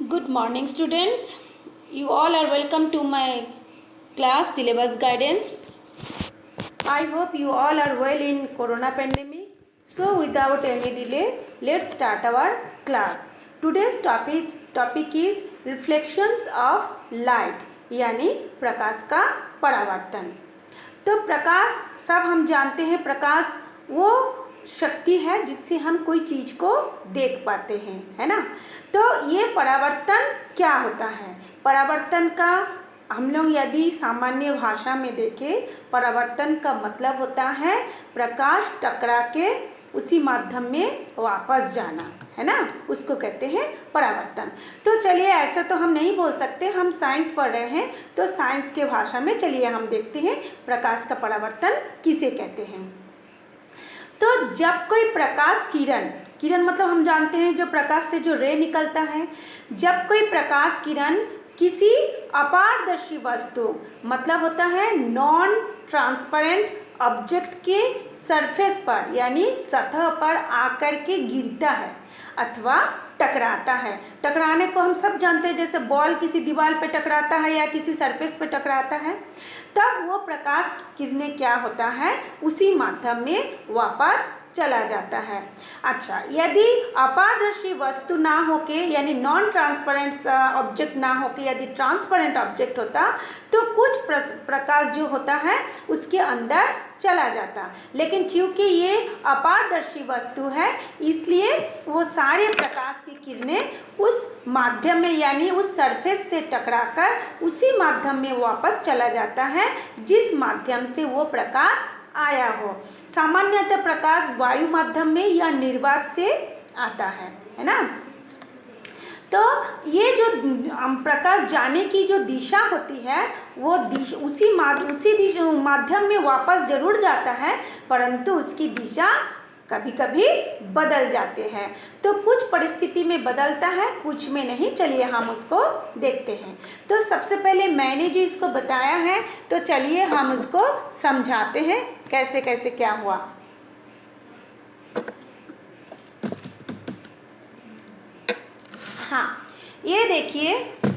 Good morning, students. You all are welcome to my class syllabus guidance. I hope you all are well in corona pandemic. So without any delay, let's start our class. Today's topic is reflections of light, यानी प्रकाश का परावर्तन. तो प्रकाश सब हम जानते हैं, प्रकाश वो शक्ति है जिससे हम कोई चीज़ को देख पाते हैं, है ना. तो ये परावर्तन क्या होता है? परावर्तन का हम लोग यदि सामान्य भाषा में देखें, परावर्तन का मतलब होता है प्रकाश टकरा के उसी माध्यम में वापस जाना, है ना, उसको कहते हैं परावर्तन. तो चलिए, ऐसा तो हम नहीं बोल सकते, हम साइंस पढ़ रहे हैं तो साइंस के भाषा में चलिए हम देखते हैं प्रकाश का परावर्तन किसे कहते हैं. तो जब कोई प्रकाश किरण मतलब हम जानते हैं जो प्रकाश से जो रे निकलता है, जब कोई प्रकाश किरण किसी अपारदर्शी वस्तु मतलब होता है नॉन ट्रांसपेरेंट ऑब्जेक्ट के सरफेस पर यानी सतह पर आकर के गिरता है अथवा टकराता है. टकराने को हम सब जानते हैं, जैसे बॉल किसी दीवार पे टकराता है या किसी सरफेस पे टकराता है, तब वो प्रकाश किरणें क्या होता है, उसी माध्यम में वापस चला जाता है. अच्छा, यदि अपारदर्शी वस्तु ना होके यानी नॉन ट्रांसपेरेंट ऑब्जेक्ट ना होके यदि ट्रांसपेरेंट ऑब्जेक्ट होता तो कुछ प्रकाश जो होता है उसके अंदर चला जाता. लेकिन चूंकि ये अपारदर्शी वस्तु है इसलिए वो सारे प्रकाश की किरणें उस माध्यम में यानी उस सरफेस से टकराकर उसी माध्यम में वापस चला जाता है जिस माध्यम से वो प्रकाश आया हो. सामान्यतः प्रकाश वायु माध्यम में या निर्वात से आता है ना. तो ये जो प्रकाश जाने की जो दिशा होती है वो उसी माध्यम में वापस जरूर जाता है, परंतु उसकी दिशा कभी कभी बदल जाते हैं. तो कुछ परिस्थिति में बदलता है, कुछ में नहीं. चलिए हम उसको देखते हैं. तो सबसे पहले मैंने जो इसको बताया है तो चलिए हम उसको समझाते हैं कैसे कैसे क्या हुआ. हाँ, ये देखिए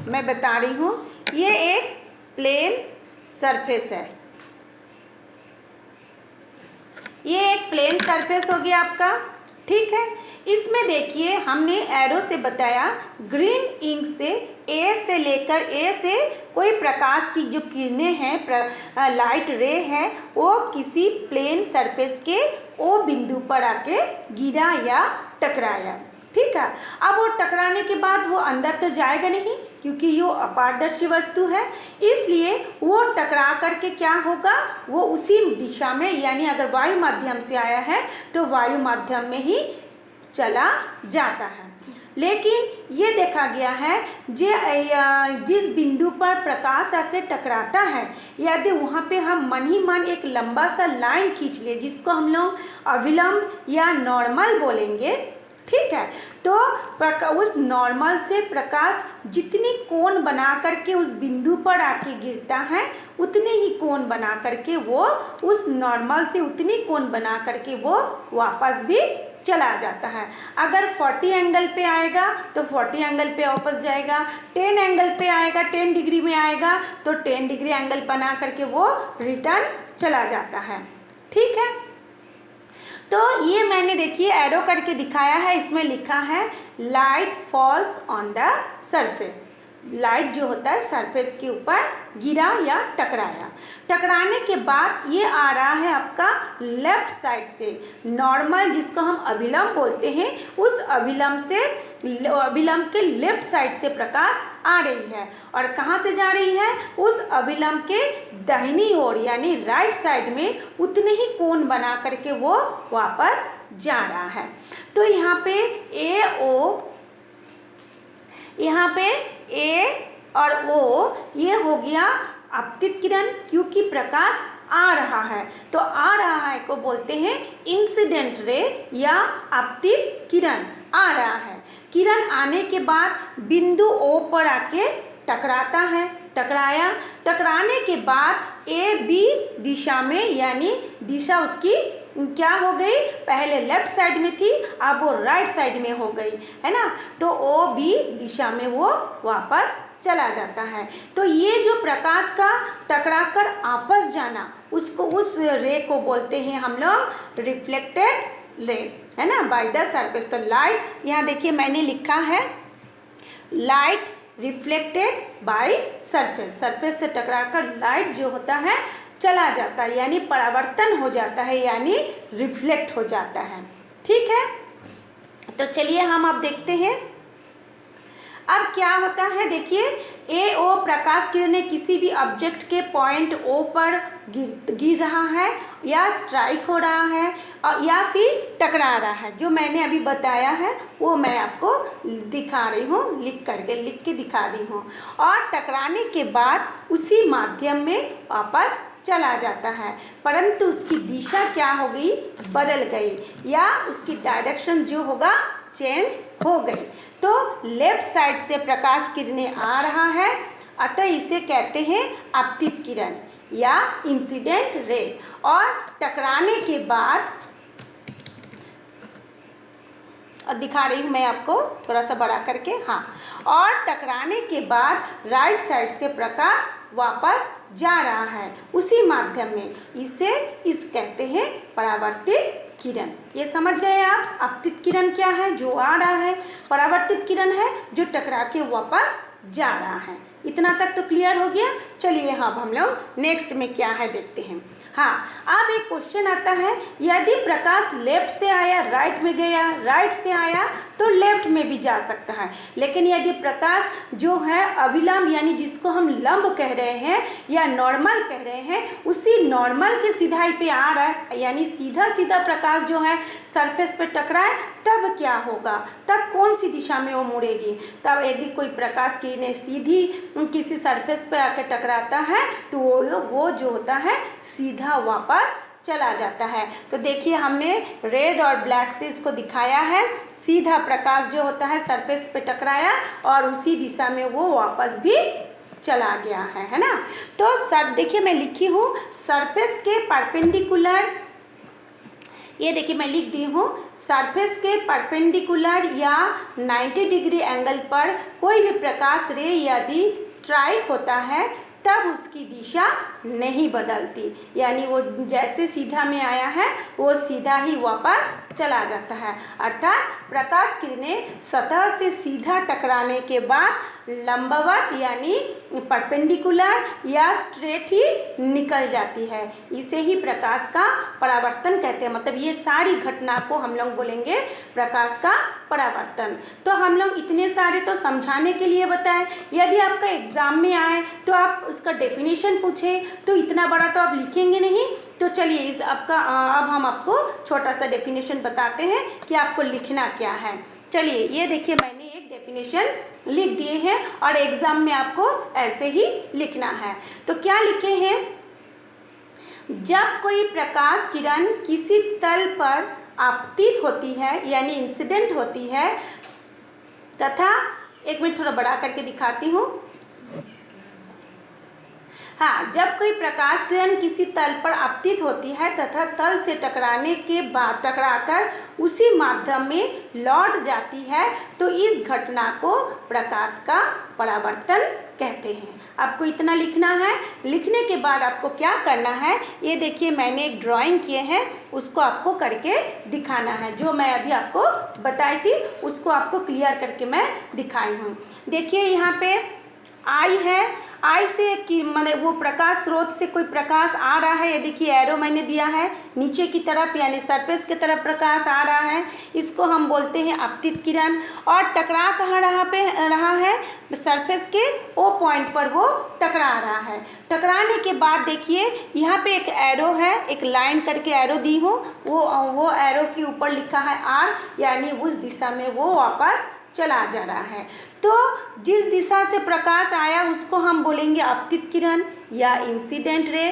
मैं बता रही हूँ, ये एक प्लेन सरफेस है. ये एक प्लेन सरफेस हो गया आपका, ठीक है. इसमें देखिए हमने एरो से बताया, ग्रीन इंक से ए से कोई प्रकाश की जो किरणें हैं, लाइट रे है, वो किसी प्लेन सरफेस के ओ बिंदु पर आके गिरा या टकराया, ठीक है. अब वो टकराने के बाद वो अंदर तो जाएगा नहीं क्योंकि ये अपारदर्शी वस्तु है, इसलिए वो टकरा करके क्या होगा, वो उसी दिशा में यानी अगर वायु माध्यम से आया है तो वायु माध्यम में ही चला जाता है. लेकिन ये देखा गया है जिस बिंदु पर प्रकाश आके टकराता है, यदि वहाँ पे हम मन ही मन एक लंबा सा लाइन खींच ले जिसको हम लोग अविलंब या नॉर्मल बोलेंगे, ठीक है. तो उस नॉर्मल से प्रकाश जितनी कोण बना करके उस बिंदु पर आके गिरता है उतने ही कोण बना करके वो उस नॉर्मल से उतनी कोण बना करके वो वापस भी चला जाता है. अगर 40 एंगल पे आएगा तो 40 एंगल पे वापस जाएगा, 10 एंगल पे आएगा, 10 डिग्री में आएगा तो 10 डिग्री एंगल बना करके वो रिटर्न चला जाता है, ठीक है. तो ये मैंने देखिए एरो करके दिखाया है, इसमें लिखा है light falls on the surface. Light जो होता है सरफेस के ऊपर गिरा या टकराया. टकराने के बाद ये आ रहा है आपका लेफ्ट साइड से, नॉर्मल जिसको हम अभिलंब बोलते हैं, उस अभिलंब के लेफ्ट साइड से प्रकाश आ रही है. और कहाँ से जा रही है, उस अभिलंब के दाहिनी ओर यानी राइट साइड में उतने ही कोण बना करके वो वापस जा रहा है. तो यहाँ पे ए और ओ ये हो गया आपतित किरण, क्योंकि प्रकाश आ रहा है तो आ रहा है को बोलते हैं इंसिडेंट रे या आपतित किरण. आ रहा है, किरण आने के बाद बिंदु ओ पर आके टकराता है, टकराने के बाद ए बी दिशा में यानी दिशा उसकी क्या हो गई, पहले लेफ्ट साइड में थी, अब वो राइट साइड में हो गई, है ना। तो ओ बी दिशा में वो वापस चला जाता है। तो ये जो प्रकाश का टकराकर आपस जाना, उसको, उस रे को बोलते हैं हम लोग रिफ्लेक्टेड रे, है ना, बाय द सरफेस। तो लाइट, यहाँ देखिए मैंने लिखा है light reflected by surface, surface से टकराकर लाइट जो होता है चला जाता है, यानी परावर्तन हो जाता है, यानी रिफ्लेक्ट हो जाता है। ठीक है, तो चलिए हम अब देखते हैं अब क्या होता है। देखिए ए ओ प्रकाश किरणें किसी भी ऑब्जेक्ट के पॉइंट ओ पर गिर रहा है या स्ट्राइक हो रहा है या फिर टकरा रहा है। जो मैंने अभी बताया है वो मैं आपको दिखा रही हूँ, लिख के दिखा रही हूँ। और टकराने के बाद उसी माध्यम में वापस चला जाता है, परंतु उसकी दिशा क्या हो गई, बदल गई, या उसकी डायरेक्शन जो होगा चेंज हो गई। तो लेफ्ट साइड से प्रकाश किरणें आ रहा है, अतः इसे कहते हैं आपतित किरण या इंसिडेंट रे। और टकराने के बाद, दिखा रही हूँ मैं आपको थोड़ा सा बड़ा करके, हाँ, और टकराने के बाद राइट साइड से प्रकाश वापस जा रहा है उसी माध्यम में, इस कहते हैं परावर्तित किरण। ये समझ गए आप, आपतित किरण क्या है, जो आ रहा है, परावर्तित किरण है जो टकरा के वापस जा रहा है। इतना तक तो क्लियर हो गया। चलिए हाँ, हम लोग नेक्स्ट में क्या है देखते हैं। हाँ, अब एक क्वेश्चन आता है, यदि प्रकाश लेफ्ट से आया राइट में गया, राइट से आया तो लेफ्ट में भी जा सकता है, लेकिन यदि प्रकाश जो है अविलंब, यानी जिसको हम लंब कह रहे हैं या नॉर्मल कह रहे हैं, उसी नॉर्मल के सीधाई पे आ रहा है, यानी सीधा सीधा प्रकाश जो है सरफेस पे टकराए, तब क्या होगा, तब कौन सी दिशा में वो मुड़ेगी। तब यदि कोई प्रकाश किरणें सीधी किसी सरफेस पे आकर टकराता है तो वो जो होता है सीधा वापस चला जाता है। तो देखिए हमने रेड और ब्लैक से इसको दिखाया है, सीधा प्रकाश जो होता है सरफेस पे टकराया और उसी दिशा में वो वापस भी चला गया है ना। तो सर देखिए मैं लिखी हूँ सरफेस के परपेंडिकुलर, ये देखिए मैं लिख दी हूँ सरफेस के परपेंडिकुलर या 90 डिग्री एंगल पर कोई भी प्रकाश रे यदि स्ट्राइक होता है तब उसकी दिशा नहीं बदलती, यानी वो जैसे सीधा में आया है वो सीधा ही वापस चला जाता है। अर्थात प्रकाश किरणें सतह से सीधा टकराने के बाद लंबवत यानी परपेंडिकुलर या स्ट्रेट ही निकल जाती है। इसे ही प्रकाश का परावर्तन कहते हैं। मतलब ये सारी घटना को हम लोग बोलेंगे प्रकाश का परावर्तन। तो हम लोग इतने सारे तो समझाने के लिए बताएं, यदि आपका एग्जाम में आए तो आप उसका डेफिनेशन पूछे तो इतना बड़ा तो आप लिखेंगे नहीं। तो चलिए इस आपका अब हम आपको छोटा सा डेफिनेशन बताते हैं कि आपको लिखना क्या है। चलिए ये देखिए मैंने एक डेफिनेशन लिख दिए हैं और एग्जाम में आपको ऐसे ही लिखना है। तो क्या लिखे हैं, जब कोई प्रकाश किरण किसी तल पर आपतित होती है यानी इंसिडेंट होती है तथा, एक मिनट थोड़ा बड़ा करके दिखाती हूँ। हाँ, जब कोई प्रकाश किरण किसी तल पर आपतित होती है तथा तल से टकराने के बाद टकराकर उसी माध्यम में लौट जाती है तो इस घटना को प्रकाश का परावर्तन कहते हैं। आपको इतना लिखना है। लिखने के बाद आपको क्या करना है, ये देखिए मैंने एक ड्राइंग किए हैं, उसको आपको करके दिखाना है। जो मैं अभी आपको बताई थी उसको आपको क्लियर करके मैं दिखाई हूँ। देखिए यहाँ पे आई है, आई से कि मतलब वो प्रकाश स्रोत से कोई प्रकाश आ रहा है, ये देखिए एरो मैंने दिया है नीचे की तरफ यानी सरफेस की तरफ प्रकाश आ रहा है, इसको हम बोलते हैं आपतित किरण। और टकरा कहाँ रहा है, सरफेस के ओ पॉइंट पर वो टकरा रहा है। टकराने के बाद देखिए यहाँ पे एक एरो है, एक लाइन करके एरो दी हूँ, वो एरो के ऊपर लिखा है आर, यानी उस दिशा में वो वापस चला जा रहा है। तो जिस दिशा से प्रकाश आया उसको हम बोलेंगे आपतित किरण या इंसिडेंट रे।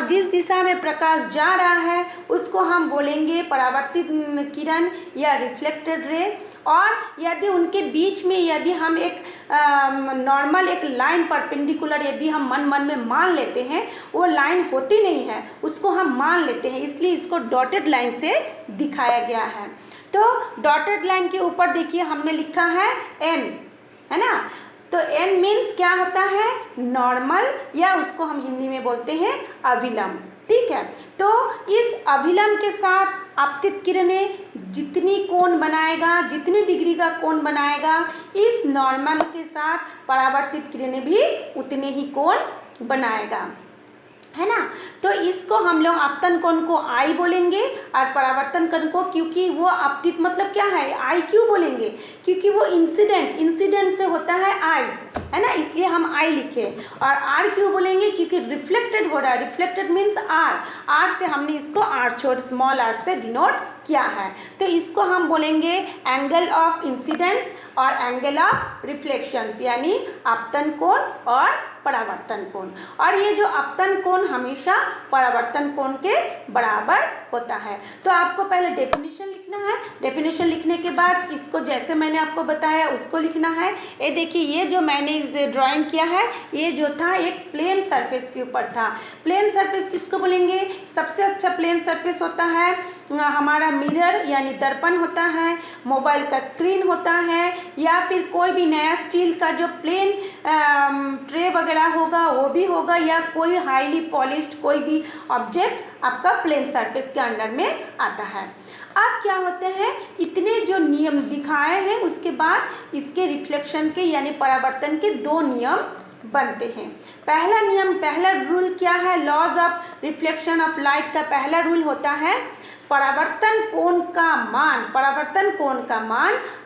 जिस दिशा में प्रकाश जा रहा है उसको हम बोलेंगे परावर्तित किरण या रिफ्लेक्टेड रे। और यदि उनके बीच में यदि हम एक नॉर्मल एक लाइन परपेंडिकुलर यदि हम मन में मान लेते हैं, वो लाइन होती नहीं है, उसको हम मान लेते हैं, इसलिए इसको डॉटेड लाइन से दिखाया गया है। तो डॉटेड लाइन के ऊपर देखिए हमने लिखा है एन, है ना। तो एन मीन्स क्या होता है, नॉर्मल, या उसको हम हिंदी में बोलते हैं अभिलंब, ठीक है। तो इस अभिलंब के साथ आपतित किरणें जितनी कोण बनाएगा, जितनी डिग्री का कोण बनाएगा, इस नॉर्मल के साथ परावर्तित किरणें भी उतने ही कोण बनाएगा, है ना। तो इसको हम लोग आपतन कोण को आई बोलेंगे और परावर्तन कोण को, क्योंकि वो आपतित मतलब क्या है, आई क्यों बोलेंगे, क्योंकि वो इंसिडेंट से होता है आई, है ना, इसलिए हम आई लिखे। और आर क्यों बोलेंगे, क्योंकि रिफ्लेक्टेड हो रहा है, रिफ्लेक्टेड मीन्स आर से हमने इसको आर छोड़ स्मॉल आर से डिनोट किया है। तो इसको हम बोलेंगे एंगल ऑफ इंसिडेंस और एंगल ऑफ रिफ्लेक्शंस, यानी आपतन कोण और परावर्तन कोण। और ये जो आपतन कोण हमेशा परावर्तन कोण के बराबर होता है। तो आपको पहले डेफिनेशन लिखना है, डेफिनेशन लिखने के बाद इसको जैसे मैंने आपको बताया उसको लिखना है। ये देखिए, ये जो मैंने ड्राइंग किया है, ये जो था एक प्लेन सरफेस के ऊपर था। प्लेन सरफेस किसको बोलेंगे, सबसे अच्छा प्लेन सरफेस होता है हमारा मिरर यानी दर्पण होता है, मोबाइल का स्क्रीन होता है, या फिर कोई भी नया स्टील का जो प्लेन ट्रे वगैरह होगा वो भी होगा, या कोई हाईली पॉलिश्ड कोई भी ऑब्जेक्ट आपका प्लेन सरफेस के अंडर में आता है। अब क्या होते हैं, इतने जो नियम दिखाए हैं उसके बाद इसके रिफ्लेक्शन के यानी परावर्तन के दो नियम बनते हैं। पहला नियम, पहला रूल क्या है, laws of reflection of light का पहला रूल होता है परावर्तन कोण का मान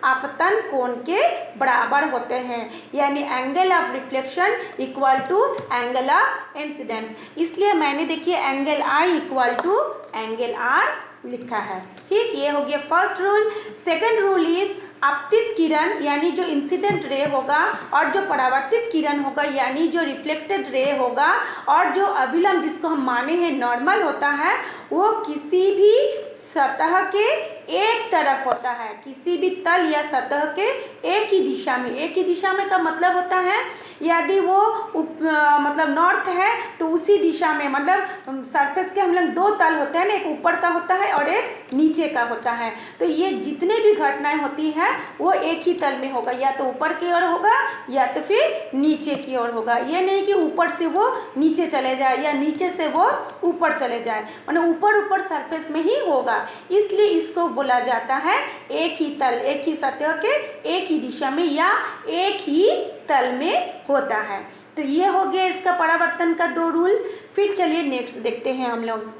आपतन कोण के बराबर होते हैं, यानी angle of reflection equal to angle of incidence. इसलिए मैंने देखिए angle I equal to angle R लिखा है, ठीक। ये हो गया first rule. Second rule is आपतित किरण यानी जो इंसिडेंट रे होगा और जो परावर्तित किरण होगा यानी जो रिफ्लेक्टेड रे होगा, और जो अभिलंब जिसको हम माने हैं नॉर्मल होता है, वो किसी भी सतह के एक तरफ होता है, किसी भी तल या सतह के एक ही दिशा में। एक ही दिशा में का मतलब होता है यदि वो मतलब नॉर्थ है तो उसी दिशा में, मतलब सरफेस के हम लोग दो तल होते हैं ना, एक ऊपर का होता है और एक नीचे का होता है। तो ये जितने भी घटनाएं होती हैं वो एक ही तल में होगा, या तो ऊपर की ओर होगा या तो फिर नीचे की ओर होगा। ये नहीं कि ऊपर से वो नीचे चले जाए या नीचे से वो ऊपर चले जाए, मतलब ऊपर सरफेस में ही होगा। इसलिए इसको बोला जाता है एक ही तल, एक ही सतह के एक ही दिशा में या एक ही तल में होता है। तो ये हो गया इसका परावर्तन का दो रूल। फिर चलिए नेक्स्ट देखते हैं हम लोग।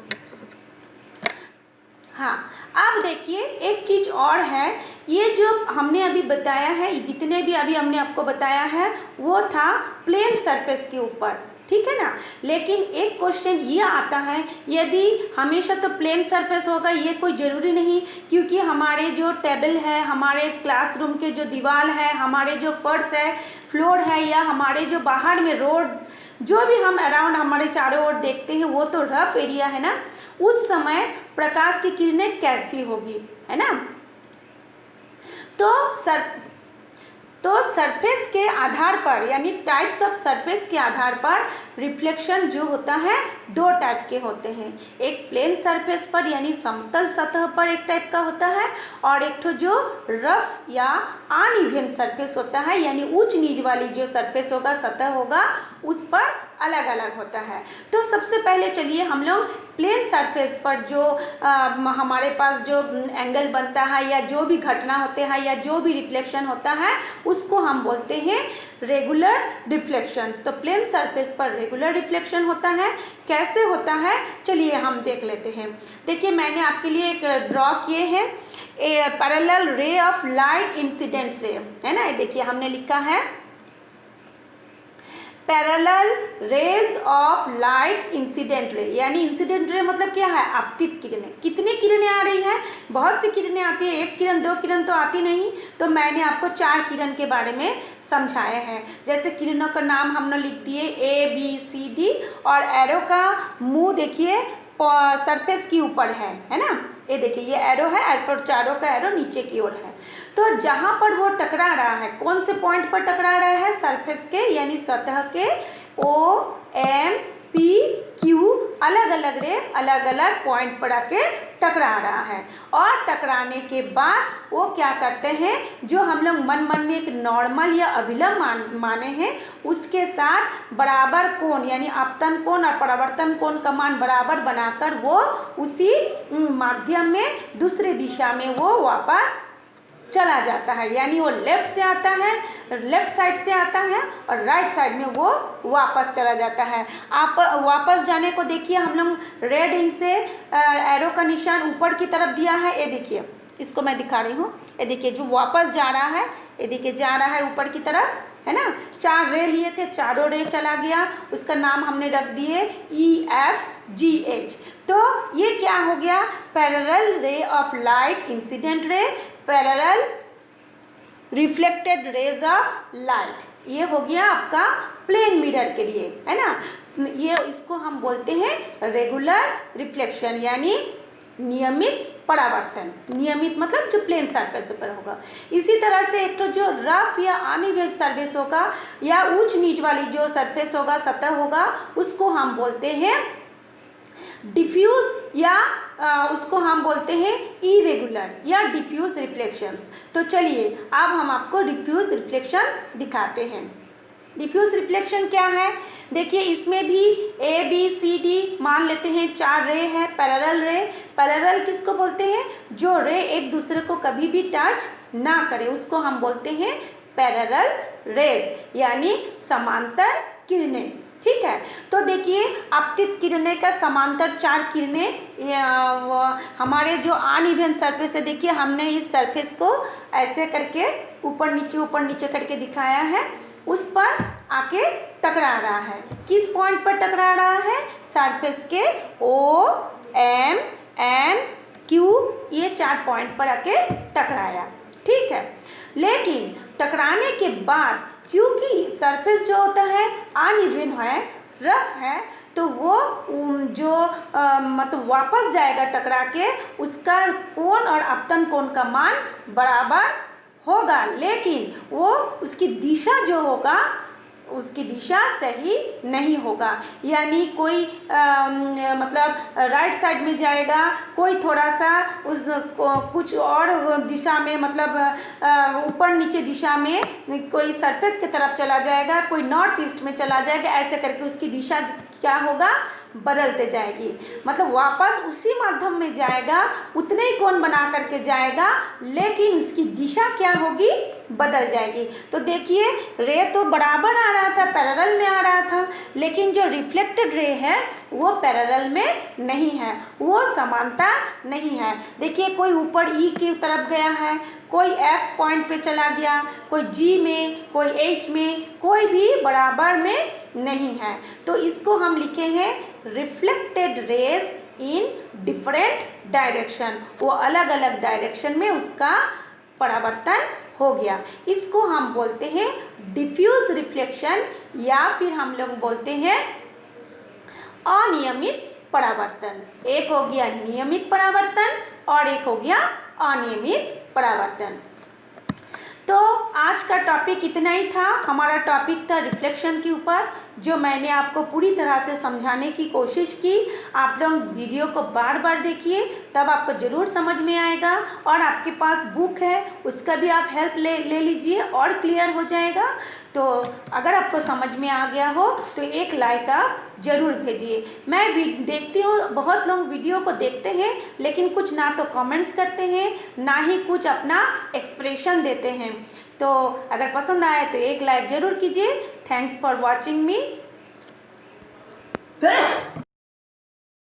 हाँ, अब देखिए एक चीज़ और है, ये जो हमने अभी बताया है, जितने भी अभी हमने आपको बताया है वो था प्लेन सरफेस के ऊपर, ठीक है ना। लेकिन एक क्वेश्चन ये आता है, यदि हमेशा तो प्लेन सरफेस होगा ये कोई ज़रूरी नहीं, क्योंकि हमारे जो टेबल है, हमारे क्लासरूम के जो दीवार है, हमारे जो फर्श है, फ्लोर है, या हमारे जो बाहर में रोड, जो भी हम अराउंड हमारे चारों ओर देखते हैं वो तो रफ एरिया है ना। उस समय प्रकाश की किरणें कैसी होगी, है ना। तो सरफेस के आधार पर यानी टाइप्स ऑफ सरफेस के आधार पर रिफ्लेक्शन जो होता है दो टाइप के होते हैं। एक प्लेन सरफेस पर यानी समतल सतह पर एक टाइप का होता है, और एक तो जो रफ या अनइवन सरफेस होता है यानी ऊंच नीच वाली जो सरफेस होगा, सतह होगा, उस पर अलग अलग होता है। तो सबसे पहले चलिए हम लोग प्लेन सरफेस पर जो हमारे पास जो एंगल बनता है या जो भी घटना होते हैं या जो भी रिफ्लेक्शन होता है उसको हम बोलते हैं रेगुलर रिफ्लेक्शंस। तो प्लेन सरफेस पर रेगुलर रिफ्लेक्शन होता है। कैसे होता है चलिए हम देख लेते हैं। देखिए मैंने आपके लिए एक ड्रॉ किए हैं, a parallel ray of light incident ray, है ना। देखिए हमने लिखा है parallel rays of light incident ray, यानी इंसिडेंट रे मतलब क्या है, आपतित किरणें। कितनी किरणें आ रही हैं, बहुत सी किरणें आती है, एक किरण दो किरण तो आती नहीं। तो मैंने आपको चार किरण के बारे में समझाया है। जैसे किरणों का नाम हमने लिख दिए ABCD, और एरो का मुंह देखिए सरफेस के ऊपर है ना, ये देखिए ये एरो है, एयरपोर्ट चारों का एरो नीचे की ओर है। तो जहाँ पर वो टकरा रहा है, कौन से पॉइंट पर टकरा रहा है, सरफेस के यानी सतह के ओ एम पी क्यू अलग अलग रे अलग अलग पॉइंट पर आके टकरा रहा है। और टकराने के बाद वो क्या करते हैं, जो हम लोग मन में एक नॉर्मल या अभिलंब माने हैं उसके साथ बराबर कोण यानी अपतन कोण और परावर्तन कोण का मान बराबर बनाकर वो उसी माध्यम में दूसरे दिशा में वो वापस चला जाता है। यानी वो लेफ्ट से आता है, लेफ्ट साइड से आता है और राइट साइड में वो वापस चला जाता है। आप वापस जाने को देखिए, हम लोग रेड इंक से एरो का निशान ऊपर की तरफ दिया है। ये देखिए, इसको मैं दिखा रही हूँ। ये देखिए जो वापस जा रहा है, ये देखिए जा रहा है ऊपर की तरफ, है ना। 4 रे लिए थे, चारों रे चला गया, उसका नाम हमने रख दिए EFGH। तो ये क्या हो गया, parallel ray of light, incident रे, parallel reflected raise of light, ये हो गया आपका प्लेन मिरर के लिए, है ना। ये इसको हम बोलते हैं रेगुलर रिफ्लेक्शन यानी नियमित परावर्तन। नियमित मतलब जो प्लेन सरफेस पर होगा। इसी तरह से एक तो जो रफ या अनइवन सरफेस होगा या ऊंच नीच वाली जो सरफेस होगा, सतह होगा, उसको हम बोलते हैं डिफ्यूज या उसको हम बोलते हैं इरेगुलर या डिफ्यूज रिफ्लेक्शंस। तो चलिए अब हम आपको डिफ्यूज रिफ्लेक्शन दिखाते हैं। डिफ्यूज रिफ्लेक्शन क्या है, देखिए इसमें भी ABCD मान लेते हैं 4 रे है, पैरेलल रे। पैरेलल किसको बोलते हैं, जो रे एक दूसरे को कभी भी टच ना करे, उसको हम बोलते हैं पैरेलल रेज यानी समांतर किरणें। ठीक है, तो देखिए आपतित किरणें का समांतर 4 किरणें हमारे जो अनइवन सरफेस है, देखिए हमने इस सरफेस को ऐसे करके ऊपर नीचे करके दिखाया है, उस पर आके टकरा रहा है। किस पॉइंट पर टकरा रहा है, सरफेस के O, M, N, Q, ये 4 पॉइंट पर आके टकराया। ठीक है, लेकिन टकराने के बाद क्योंकि सरफेस जो होता है अनइवन है, रफ है, तो वो जो मतलब वापस जाएगा टकरा के, उसका कोण और अपतन कोण का मान बराबर होगा, लेकिन वो उसकी दिशा जो होगा उसकी दिशा सही नहीं होगा। यानी कोई मतलब राइट साइड में जाएगा, कोई थोड़ा सा उस कुछ और दिशा में मतलब ऊपर नीचे दिशा में कोई सरफेस की तरफ चला जाएगा, कोई नॉर्थ ईस्ट में चला जाएगा, ऐसे करके उसकी दिशा क्या होगा, बदलते जाएगी। मतलब वापस उसी माध्यम में जाएगा, उतने ही कोण बना करके जाएगा, लेकिन उसकी दिशा क्या होगी, बदल जाएगी। तो देखिए रे तो बराबर आ रहा था, पैरेलल में आ रहा था, लेकिन जो रिफ्लेक्टेड रे है वो पैरेलल में नहीं है, वो समांतर नहीं है। देखिए कोई ऊपर E की तरफ गया है, कोई F पॉइंट पे चला गया, कोई G में, कोई H में, कोई भी बराबर में नहीं है। तो इसको हम लिखे हैं reflected raise in different direction, वो अलग अलग डायरेक्शन में उसका परावर्तन हो गया। इसको हम बोलते हैं डिफ्यूज रिफ्लेक्शन या फिर हम लोग बोलते हैं अनियमित परावर्तन। एक हो गया नियमित परावर्तन और एक हो गया अनियमित परावर्तन। तो आज का टॉपिक इतना ही था। हमारा टॉपिक था रिफ्लेक्शन के ऊपर, जो मैंने आपको पूरी तरह से समझाने की कोशिश की। आप लोग वीडियो को बार बार देखिए, तब आपको ज़रूर समझ में आएगा। और आपके पास बुक है, उसका भी आप हेल्प ले लीजिए और क्लियर हो जाएगा। तो अगर आपको समझ में आ गया हो तो एक लाइक आप ज़रूर भेजिए। मैं देखती हूँ बहुत लोग वीडियो को देखते हैं, लेकिन कुछ ना तो कमेंट्स करते हैं, ना ही कुछ अपना एक्सप्रेशन देते हैं। तो अगर पसंद आए तो एक लाइक ज़रूर कीजिए। Thanks for watching me.